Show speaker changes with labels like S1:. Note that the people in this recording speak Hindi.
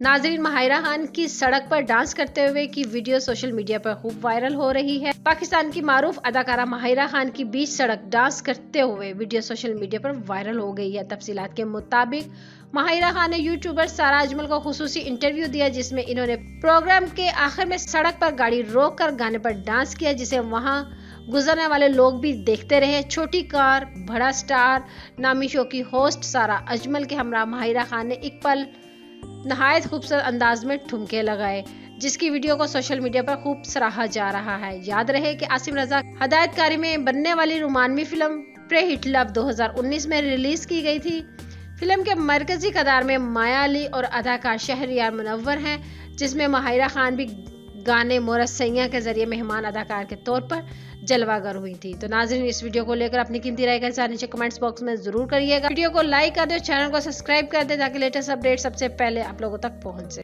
S1: नाजरीन, माहिरा खान की सड़क पर डांस करते हुए की वीडियो सोशल मीडिया पर खूब वायरल हो रही है। पाकिस्तान की मारूफ अदाकारा माहिरा खान की बीच सड़क डांस करते हुए वीडियो सोशल मीडिया पर वायरल हो गई है। तफसीलात के मुताबिक माहिरा खान ने यूट्यूबर सारा अजमल को खुसूसी इंटरव्यू दिया, जिसमें इन्होंने प्रोग्राम के आखिर में सड़क पर गाड़ी रोक कर गाने पर डांस किया, जिसे वहां गुजरने वाले लोग भी देखते रहे। छोटी कार बड़ा स्टार नामी शो की होस्ट सारा अजमल के हमरा माहिरा खान ने एक पल नहायत खूबसूरत अंदाज में ठुमके लगाए, जिसकी वीडियो को सोशल मीडिया पर खूब सराहा जा रहा है। याद रहे कि आसिम रजा हदायतकारी में बनने वाली रोमानवी फिल्म प्रे हिट लव 2019 में रिलीज की गई थी। फिल्म के मरकजी किरदार में माया अली और अदाकार शहरयार मुनव्वर हैं, जिसमें माहिरा खान भी गाने मोरस सैया के जरिए मेहमान अदाकार के तौर पर जलवागर हुई थी। तो नाज़रीन, इस वीडियो को लेकर अपनी कीमती राय का इज़हार नीचे कमेंट्स बॉक्स में जरूर करिएगा। वीडियो को लाइक कर दे, चैनल को सब्सक्राइब कर दे, ताकि लेटेस्ट अपडेट सबसे पहले आप लोगों तक पहुंचे।